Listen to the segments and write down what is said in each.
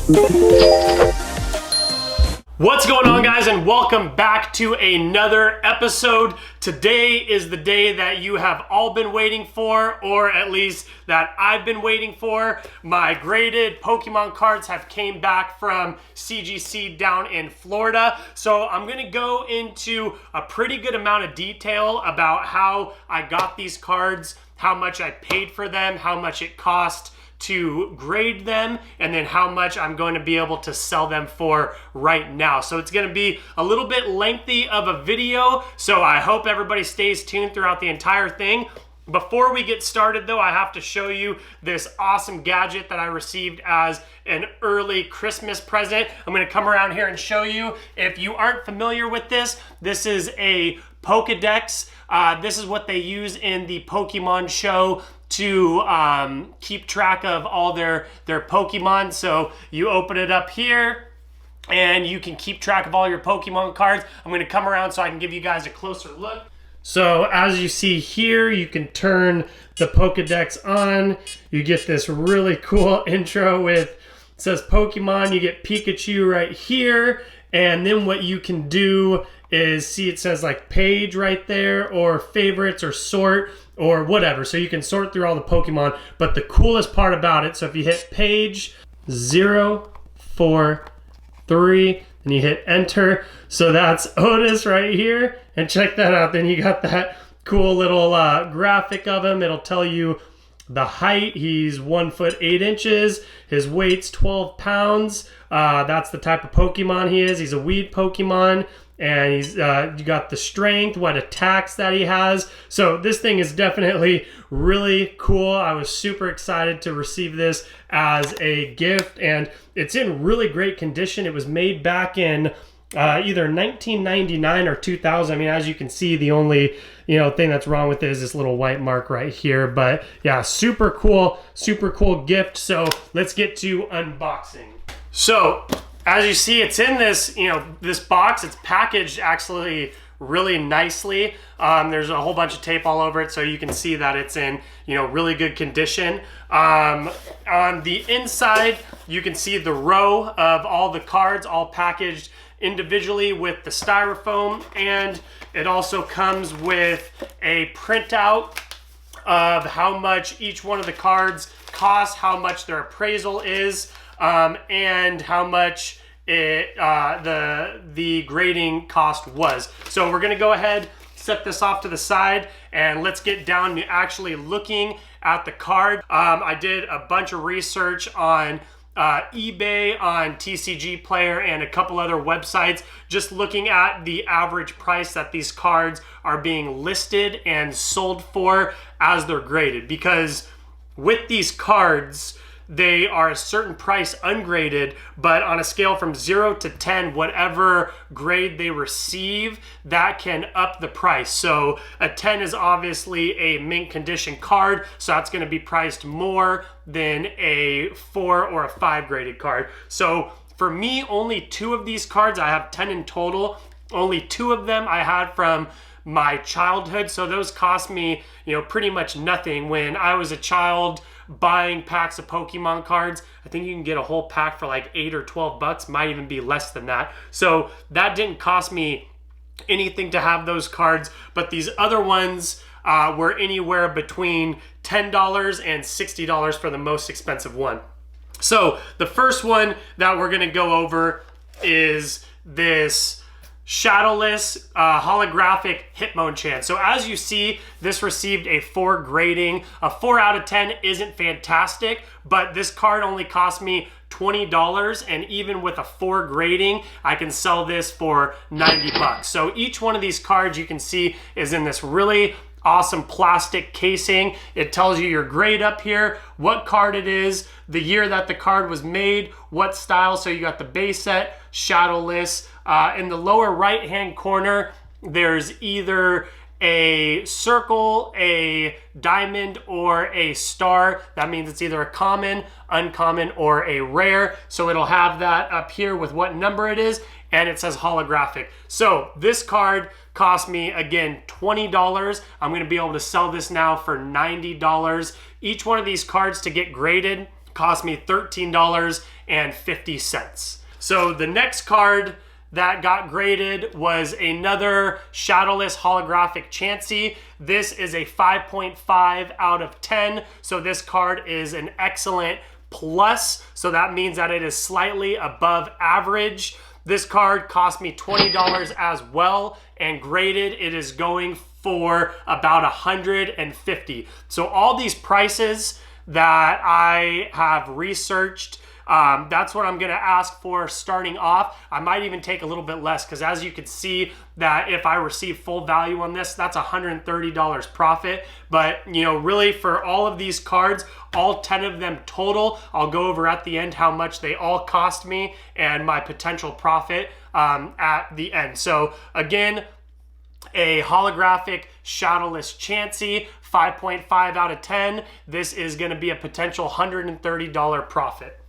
What's going on, guys, and welcome back to another episode. Today is the day that you have all been waiting for, or at least that I've been waiting for. My graded Pokemon cards have came back from CGC down in Florida. So I'm gonna go into a pretty good amount of detail about how I got these cards, how much I paid for them, how much it cost to grade them, and then how much I'm going to be able to sell them for right now. So it's going to be a little bit lengthy of a video, so I hope everybody stays tuned throughout the entire thing. Before we get started though, I have to show you this awesome gadget that I received as an early Christmas present. I'm going to come around here and show you. If you aren't familiar with this, this is a Pokedex. This is what they use in the Pokemon show to keep track of all their Pokemon. So you open it up here and you can keep track of all your Pokemon cards. I'm going to come around so I can give you guys a closer look. So as you see here, you can turn the Pokedex on. You get this really cool intro with, it says Pokemon, you get Pikachu right here. And then what you can do is see it says like page right there, or favorites, or sort, or whatever. So you can sort through all the Pokemon. But the coolest part about it, so if you hit page 0, 4, 3, and you hit enter, so that's Otis right here. And check that out. Then you got that cool little graphic of him. It'll tell you the height. He's 1 foot 8 inches. His weight's 12 pounds. That's the type of Pokemon he is. He's a weed Pokemon. And he's you got the strength, what attacks that he has. So this thing is definitely really cool. I was super excited to receive this as a gift, and it's in really great condition. It was made back in either 1999 or 2000. I mean, as you can see, the only thing that's wrong with it is this little white mark right here. But yeah, super cool gift. So let's get to unboxing. So as you see, it's in this, this box. It's packaged actually really nicely. There's a whole bunch of tape all over it, so you can see that it's in, really good condition. On the inside, you can see the row of all the cards, all packaged individually with the styrofoam, and it also comes with a printout of how much each one of the cards costs, how much their appraisal is, and how much the grading cost was. So we're gonna go ahead, set this off to the side, and let's get down to actually looking at the card. I did a bunch of research on eBay, on TCG Player, and a couple other websites, just looking at the average price that these cards are being listed and sold for as they're graded. Because with these cards, they are a certain price ungraded, but on a scale from 0 to 10, whatever grade they receive, that can up the price. So a 10 is obviously a mint condition card, so that's going to be priced more than a 4 or a 5 graded card. So for me, only 2 of these cards, I have 10 in total, only 2 of them I had from my childhood, so those cost me, pretty much nothing. When I was a child buying packs of Pokemon cards, I think you can get a whole pack for like 8 or 12 bucks, might even be less than that. So that didn't cost me anything to have those cards, but these other ones were anywhere between $10 and $60 for the most expensive one. So the first one that we're gonna go over is this Shadowless Holographic Hitmonchan. So as you see, this received a 4 grading. A 4 out of 10 isn't fantastic, but this card only cost me $20, and even with a 4 grading, I can sell this for 90 bucks. So each one of these cards, you can see, is in this really awesome plastic casing. It tells you your grade up here, what card it is, the year that the card was made, what style. So you got the base set, Shadowless. In the lower right hand corner, there's either a circle, a diamond, or a star. That means it's either a common, uncommon, or a rare. So it'll have that up here with what number it is, and it says holographic. So this card cost me, again, $20. I'm gonna be able to sell this now for $90. Each one of these cards to get graded cost me $13.50. So the next card that got graded was another Shadowless Holographic Chansey. This is a 5.5 out of 10. So this card is an excellent plus. So that means that it is slightly above average. This card cost me $20 as well, and graded it is going for about $150. So all these prices that I have researched, that's what I'm gonna ask for starting off. I might even take a little bit less, because as you can see that if I receive full value on this, that's $130 profit. But you know, really for all of these cards, all 10 of them total, I'll go over at the end how much they all cost me and my potential profit at the end. So again, a holographic Shadowless Chansey, 5.5 out of 10. This is gonna be a potential $130 profit.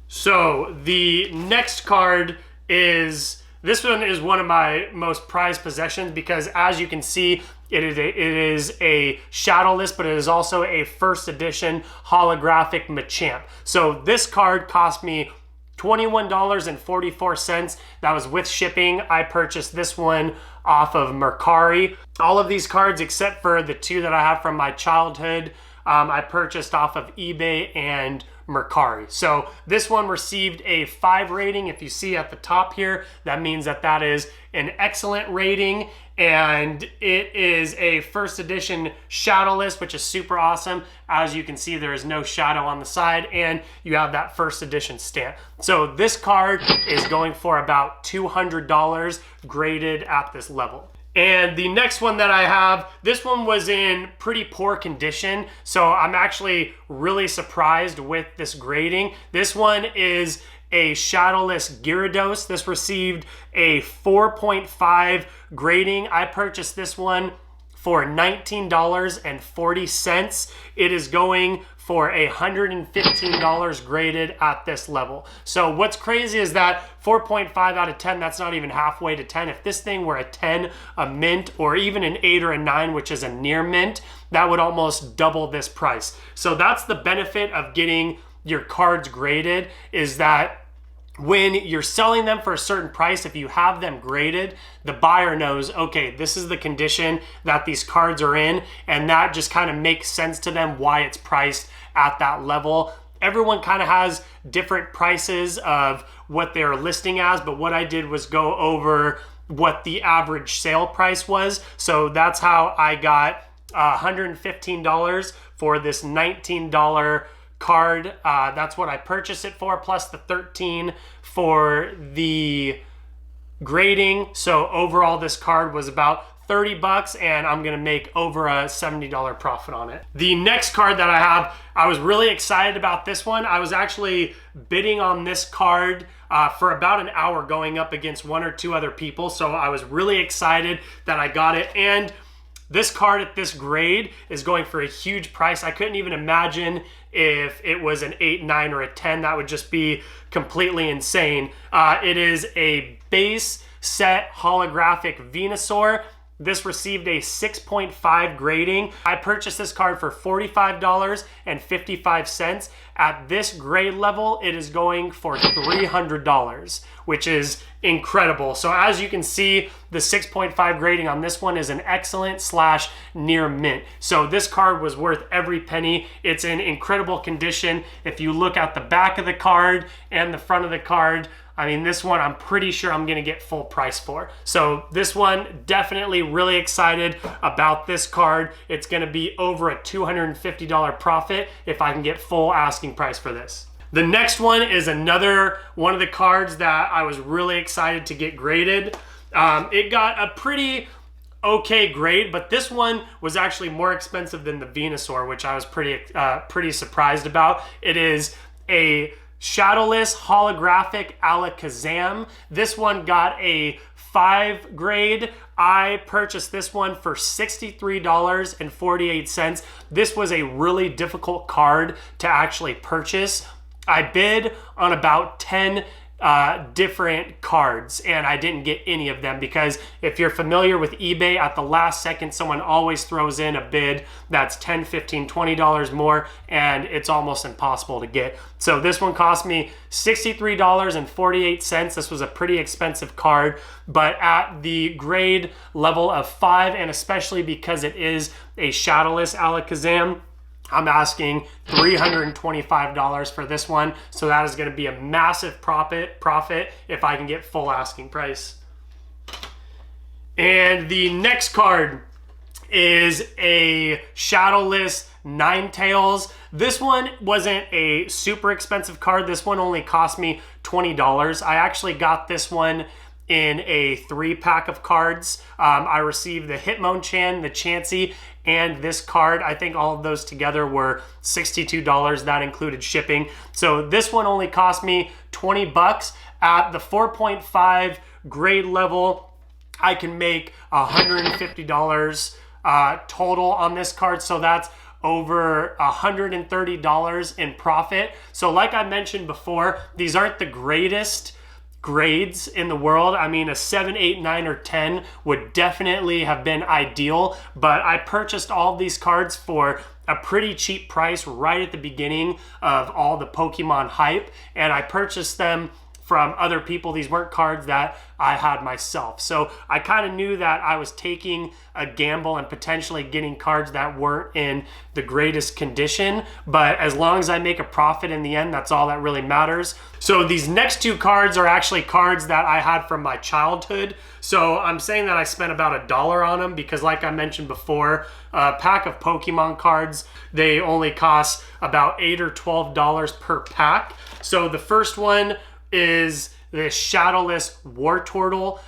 So the next card is, this one is one of my most prized possessions, because as you can see, it is a Shadowless, but it is also a first edition holographic Machamp. So this card cost me $21.44. That was with shipping. I purchased this one off of Mercari. All of these cards, except for the two that I have from my childhood, I purchased off of eBay and Mercari. So this one received a 5 rating. If you see at the top here, that means that that is an excellent rating, and it is a first edition Shadowless, which is super awesome. As you can see, there is no shadow on the side, and you have that first edition stamp. So this card is going for about $200 graded at this level. And the next one that I have, this one was in pretty poor condition, so I'm actually really surprised with this grading. This one is a Shadowless Gyrados. This received a 4.5 grading. I purchased this one for $19.40. It is going for $115 graded at this level. So what's crazy is that 4.5 out of 10, that's not even halfway to 10. If this thing were a 10, a mint, or even an 8 or a 9, which is a near mint, that would almost double this price. So that's the benefit of getting your cards graded, is that when you're selling them for a certain price, if you have them graded, the buyer knows, okay, this is the condition that these cards are in, and that just kind of makes sense to them why it's priced at that level. Everyone kind of has different prices of what they're listing as, but what I did was go over what the average sale price was. So that's how I got $115 for this $19 card. That's what I purchased it for, plus the $13 for the grading. So overall, this card was about $30, and I'm gonna make over a $70 profit on it. The next card that I have, I was really excited about this one. I was actually bidding on this card for about an hour, going up against 1 or 2 other people. So I was really excited that I got it. And this card at this grade is going for a huge price. I couldn't even imagine if it was an 8, 9, or a 10. That would just be completely insane. It is a base set holographic Venusaur. This received a 6.5 grading. I purchased this card for $45.55. At this grade level, it is going for $300, which is incredible. So as you can see, the 6.5 grading on this one is an excellent / near mint. So this card was worth every penny. It's in incredible condition. If you look at the back of the card and the front of the card, I mean, this one I'm pretty sure I'm gonna get full price for. So this one, definitely really excited about this card. It's gonna be over a $250 profit if I can get full asking price for this. The next one is another one of the cards that I was really excited to get graded. It got a pretty okay grade, but this one was actually more expensive than the Venusaur, which I was pretty surprised about. It is a Shadowless Holographic Alakazam. This one got a 5 grade. I purchased this one for $63.48. This was a really difficult card to actually purchase. I bid on about 10 different cards, and I didn't get any of them because if you're familiar with eBay, at the last second someone always throws in a bid that's $10, $15, $20 more, and it's almost impossible to get. So this one cost me $63.48. This was a pretty expensive card, but at the grade level of 5, and especially because it is a Shadowless Alakazam, I'm asking $325 for this one. So that is going to be a massive profit if I can get full asking price. And the next card is a Shadowless Ninetales. This one wasn't a super expensive card. This one only cost me $20. I actually got this one in a 3-pack of cards. I received the Hitmonchan, the Chansey, and this card. I think all of those together were $62. That included shipping. So this one only cost me 20 bucks. At the 4.5 grade level, I can make $150 total on this card. So that's over $130 in profit. So like I mentioned before, these aren't the greatest grades in the world. I mean, a 7, 8, 9, or 10 would definitely have been ideal, but I purchased all of these cards for a pretty cheap price right at the beginning of all the Pokemon hype, and I purchased them from other people. These weren't cards that I had myself. So I kind of knew that I was taking a gamble and potentially getting cards that weren't in the greatest condition. But as long as I make a profit in the end, that's all that really matters. So these next 2 cards are actually cards that I had from my childhood. So I'm saying that I spent about $1 on them because like I mentioned before, a pack of Pokemon cards, they only cost about $8 or $12 per pack. So the first one is the Shadowless Wartortle.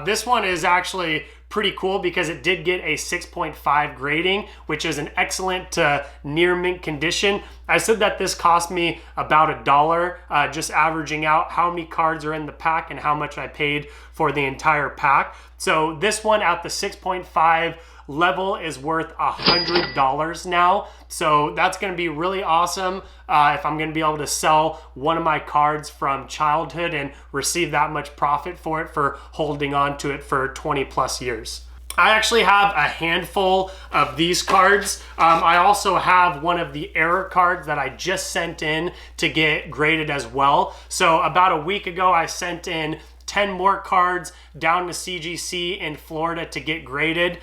This one is actually pretty cool because it did get a 6.5 grading, which is an excellent to near mint condition. I said that this cost me about $1, just averaging out how many cards are in the pack and how much I paid for the entire pack. So this one at the 6.5 level is worth $100 now. So that's going to be really awesome if I'm going to be able to sell one of my cards from childhood and receive that much profit for it for holding on to it for 20 plus years. I actually have a handful of these cards. I also have one of the error cards that I just sent in to get graded as well. So about a week ago, I sent in 10 more cards down to CGC in Florida to get graded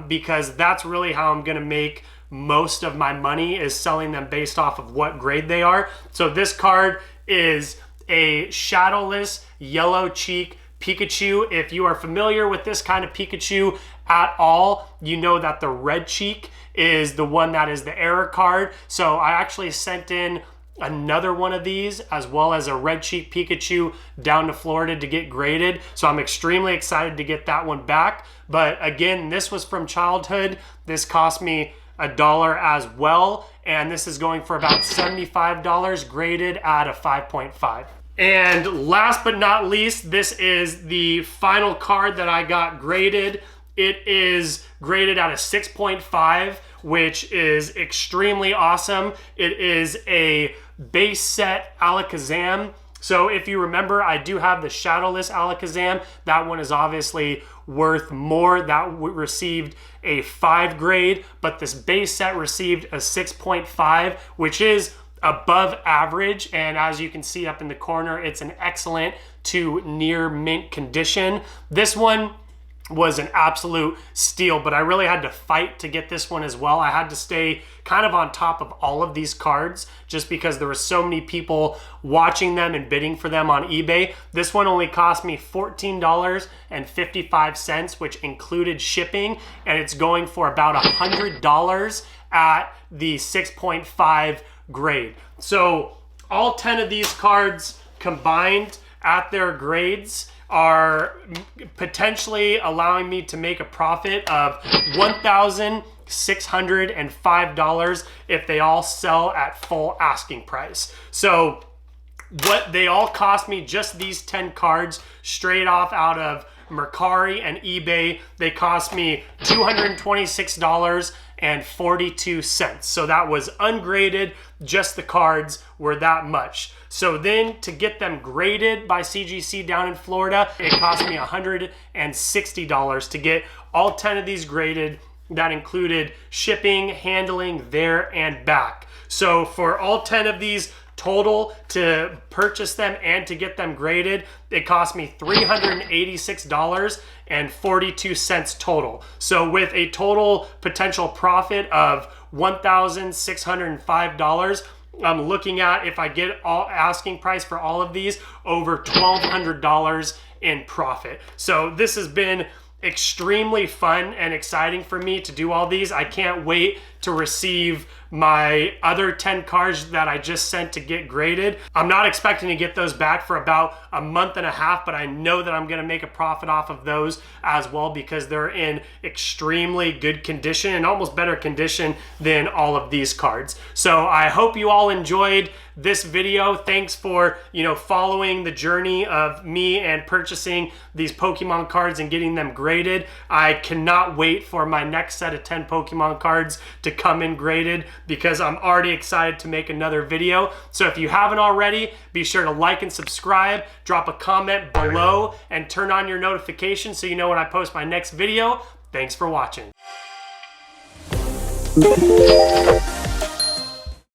because that's really how I'm gonna make most of my money, is selling them based off of what grade they are. So this card is a Shadowless Yellow Cheek Pikachu. If you are familiar with this kind of Pikachu at all, you know that the red cheek is the one that is the error card. So I actually sent in another one of these as well as a red cheek Pikachu down to Florida to get graded. So I'm extremely excited to get that one back. But again, this was from childhood. This cost me $1 as well. And this is going for about $75 graded at a 5.5. And last but not least, this is the final card that I got graded. It is graded at a 6.5, which is extremely awesome. It is a base set Alakazam. So if you remember, I do have the Shadowless Alakazam. That one is obviously worth more. That received a 5 grade, but this base set received a 6.5, which is above average. And as you can see up in the corner, it's an excellent to near mint condition. This one was an absolute steal, but I really had to fight to get this one as well. I had to stay kind of on top of all of these cards just because there were so many people watching them and bidding for them on eBay. This one only cost me $14.55, which included shipping, and it's going for about $100 at the 6.5 grade. So all 10 of these cards combined at their grades are potentially allowing me to make a profit of $1,605 if they all sell at full asking price. So what they all cost me, just these 10 cards straight off out of Mercari and eBay, they cost me $226 So that was ungraded, just the cards were that much. So then to get them graded by CGC down in Florida, it cost me $160 to get all 10 of these graded. That included shipping, handling, there and back. So for all 10 of these total, to purchase them and to get them graded, it cost me $386.42 total. So with a total potential profit of $1,605, I'm looking at, if I get all asking price for all of these, over $1,200 in profit. So this has been extremely fun and exciting for me to do all these. I can't wait to receive my other 10 cards that I just sent to get graded. I'm not expecting to get those back for about a month and a half, but I know that I'm gonna make a profit off of those as well because they're in extremely good condition and almost better condition than all of these cards. So I hope you all enjoyed this video. Thanks for, following the journey of me and purchasing these Pokemon cards and getting them graded. I cannot wait for my next set of 10 Pokemon cards to come in graded because I'm already excited to make another video. So if you haven't already, be sure to like and subscribe, drop a comment below, and turn on your notifications so you know when I post my next video. Thanks for watching.